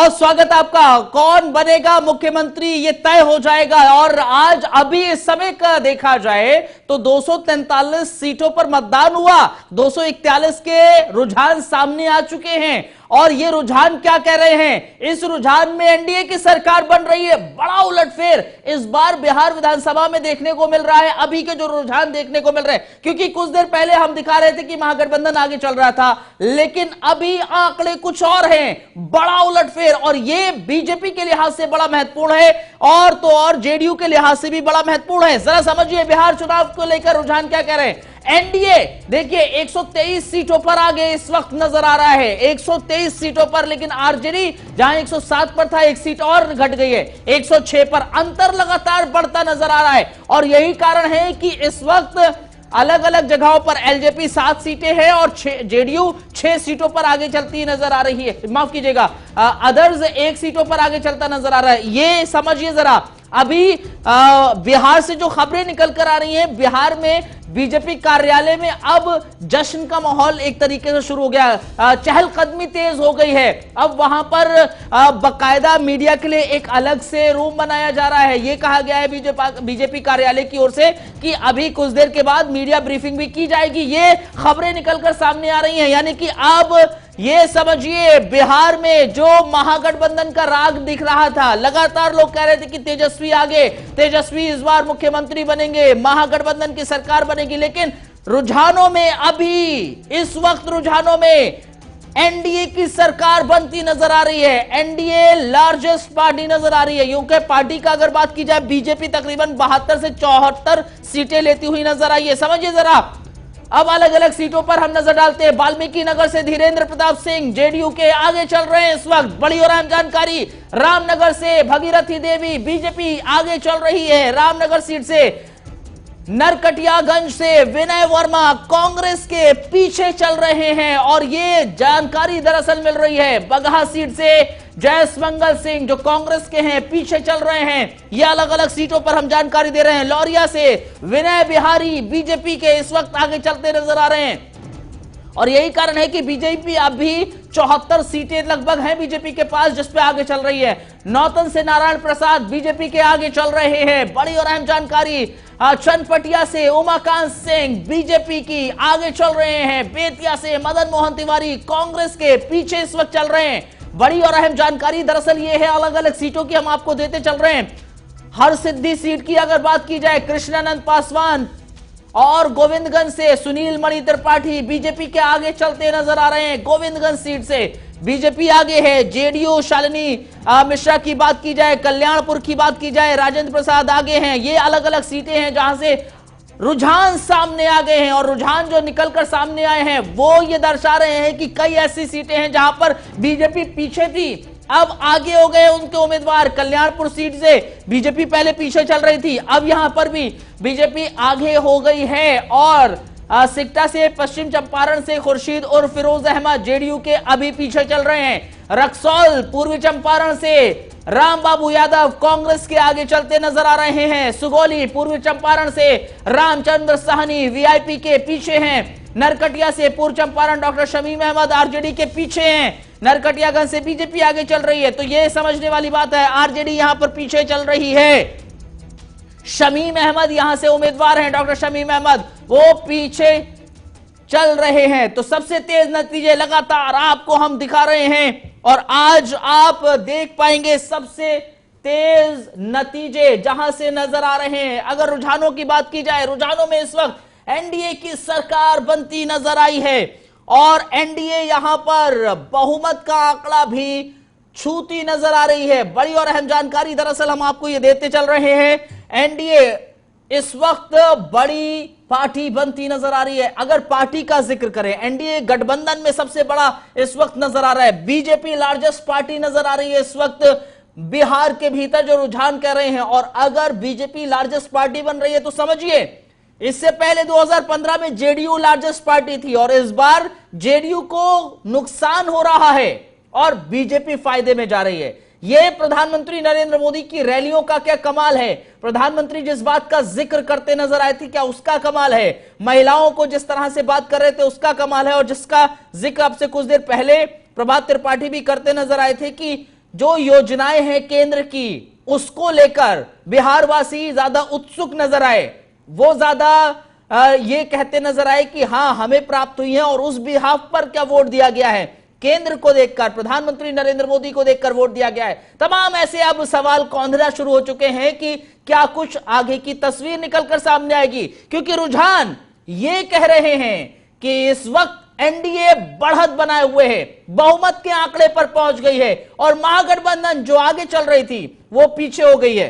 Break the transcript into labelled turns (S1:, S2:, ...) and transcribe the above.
S1: बहुत स्वागत आपका। कौन बनेगा मुख्यमंत्री ये तय हो जाएगा और आज अभी इस समय का देखा जाए तो 243 सीटों पर मतदान हुआ। 241 के रुझान सामने आ चुके हैं और ये रुझान क्या कह रहे हैं? इस रुझान में एनडीए की सरकार बन रही है। बड़ा उलटफेर इस बार बिहार विधानसभा में देखने को मिल रहा है। अभी के जो रुझान देखने को मिल रहे हैं, क्योंकि कुछ देर पहले हम दिखा रहे थे कि महागठबंधन आगे चल रहा था, लेकिन अभी आंकड़े कुछ और हैं। बड़ा उलटफेर, और ये बीजेपी के लिहाज से बड़ा महत्वपूर्ण है और तो और जेडीयू के लिहाज से भी बड़ा महत्वपूर्ण है। जरा समझिए बिहार चुनाव को लेकर रुझान क्या कह रहे हैं। एनडीए देखिए 123 सीटों पर आगे इस वक्त नजर आ रहा है, 123 सीटों पर, लेकिन आरजेडी जहां 107 पर था, एक सीट और घट गई है, 106 पर। अंतर लगातार बढ़ता नजर आ रहा है और यही कारण है कि इस वक्त अलग अलग जगहों पर एलजेपी 7 सीटें हैं और जेडीयू 6 सीटों पर आगे चलती नजर आ रही है। माफ कीजिएगा, अदर्स 1 सीटों पर आगे चलता नजर आ रहा है। ये समझिए जरा। अभी बिहार से जो खबरें निकल कर आ रही हैं, बिहार में बीजेपी कार्यालय में अब जश्न का माहौल एक तरीके से शुरू हो गया। चहलकदमी तेज हो गई है। अब वहां पर बकायदा मीडिया के लिए एक अलग से रूम बनाया जा रहा है। यह कहा गया है बीजेपी कार्यालय की ओर से कि अभी कुछ देर के बाद मीडिया ब्रीफिंग भी की जाएगी। ये खबरें निकलकर सामने आ रही हैं, यानी कि अब ये समझिए बिहार में जो महागठबंधन का राग दिख रहा था, लगातार लोग कह रहे थे कि तेजस्वी आगे, तेजस्वी इस बार मुख्यमंत्री बनेंगे, महागठबंधन की सरकार बनेगी, लेकिन रुझानों में अभी इस वक्त रुझानों में एनडीए की सरकार बनती नजर आ रही है। एनडीए लार्जेस्ट पार्टी नजर आ रही है। यूं के पार्टी का अगर बात की जाए, बीजेपी तकरीबन 72 से 74 सीटें लेती हुई नजर आई है। समझिए जरा। अब अलग अलग सीटों पर हम नजर डालते हैं। वाल्मीकि नगर से धीरेन्द्र प्रताप सिंह जेडीयू के आगे चल रहे हैं इस वक्त, बड़ी और अहम जानकारी। रामनगर से भगीरथी देवी बीजेपी आगे चल रही है, रामनगर सीट से। नरकटियागंज से विनय वर्मा कांग्रेस के पीछे चल रहे हैं और ये जानकारी दरअसल मिल रही है। बगहा सीट से जयस मंगल सिंह जो कांग्रेस के हैं पीछे चल रहे हैं। ये अलग अलग सीटों पर हम जानकारी दे रहे हैं। लौरिया से विनय बिहारी बीजेपी के इस वक्त आगे चलते नजर आ रहे हैं और यही कारण है कि बीजेपी अभी 74 सीटें लगभग हैं बीजेपी के पास, जिस पे आगे चल रही है। नौतन से नारायण प्रसाद बीजेपी के आगे चल रहे हैं। बड़ी और अहम जानकारी। चनपटिया से उमाकांत सिंह बीजेपी की आगे चल रहे हैं। बेतिया से मदन मोहन तिवारी कांग्रेस के पीछे इस वक्त चल रहे हैं। बड़ी और अहम जानकारी दरअसल ये है, अलग अलग सीटों की हम आपको देते चल रहे हैं। हर सिद्धि सीट की अगर बात की जाए, कृष्णानंद पासवान और गोविंदगंज से सुनील मणि त्रिपाठी बीजेपी के आगे चलते नजर आ रहे हैं। गोविंदगंज सीट से बीजेपी आगे है। जेडीयू शालिनी मिश्रा की बात की जाए, कल्याणपुर की बात की जाए, राजेंद्र प्रसाद आगे हैं। ये अलग अलग सीटें हैं जहां से रुझान सामने आ गए हैं और रुझान जो निकलकर सामने आए हैं वो ये दर्शा रहे हैं कि कई ऐसी सीटें हैं जहां पर बीजेपी पीछे थी, अब आगे हो गए उनके उम्मीदवार। कल्याणपुर सीट से बीजेपी पहले पीछे चल रही थी, अब यहां पर भी बीजेपी आगे हो गई है। और सिकटा से पश्चिम चंपारण से खुर्शीद और फिरोज अहमद जेडीयू के अभी पीछे चल रहे हैं। रक्सौल पूर्वी चंपारण से राम बाबू यादव कांग्रेस के आगे चलते नजर आ रहे हैं। सुगौली पूर्वी चंपारण से रामचंद्र साहनी वीआईपी के पीछे हैं। नरकटिया से पूर्व चंपारण डॉक्टर शमीम अहमद आरजेडी के पीछे हैं। नरकटियागंज से बीजेपी आगे चल रही है, तो यह समझने वाली बात है, आरजेडी यहां पर पीछे चल रही है। शमीम अहमद यहां से उम्मीदवार हैं, डॉक्टर शमीम अहमद वो पीछे चल रहे हैं। तो सबसे तेज नतीजे लगातार आपको हम दिखा रहे हैं और आज आप देख पाएंगे सबसे तेज नतीजे जहां से नजर आ रहे हैं। अगर रुझानों की बात की जाए, रुझानों में इस वक्त एनडीए की सरकार बनती नजर आई है और एनडीए यहां पर बहुमत का आंकड़ा भी छूती नजर आ रही है। बड़ी और अहम जानकारी दरअसल हम आपको ये देते चल रहे हैं। एनडीए इस वक्त बड़ी पार्टी बनती नजर आ रही है। अगर पार्टी का जिक्र करें, एनडीए गठबंधन में सबसे बड़ा इस वक्त नजर आ रहा है। बीजेपी लार्जेस्ट पार्टी नजर आ रही है इस वक्त बिहार के भीतर जो रुझान कह रहे हैं। और अगर बीजेपी लार्जेस्ट पार्टी बन रही है तो समझिए इससे पहले 2015 में जेडीयू लार्जेस्ट पार्टी थी और इस बार जेडीयू को नुकसान हो रहा है और बीजेपी फायदे में जा रही है। यह प्रधानमंत्री नरेंद्र मोदी की रैलियों का क्या कमाल है। प्रधानमंत्री जिस बात का जिक्र करते नजर आए थे क्या उसका कमाल है। महिलाओं को जिस तरह से बात कर रहे थे उसका कमाल है। और जिसका जिक्र आपसे कुछ देर पहले प्रभात त्रिपाठी भी करते नजर आए थे कि जो योजनाएं हैं केंद्र की, उसको लेकर बिहारवासी ज्यादा उत्सुक नजर आए। वो ज्यादा ये कहते नजर आए कि हां हमें प्राप्त हुई है, और उस बिहाफ पर क्या वोट दिया गया है, केंद्र को देखकर, प्रधानमंत्री नरेंद्र मोदी को देखकर वोट दिया गया है। तमाम ऐसे अब सवाल कौंधना शुरू हो चुके हैं कि क्या कुछ आगे की तस्वीर निकलकर सामने आएगी, क्योंकि रुझान ये कह रहे हैं कि इस वक्त एनडीए बढ़त बनाए हुए है, बहुमत के आंकड़े पर पहुंच गई है, और महागठबंधन जो आगे चल रही थी वो पीछे हो गई है।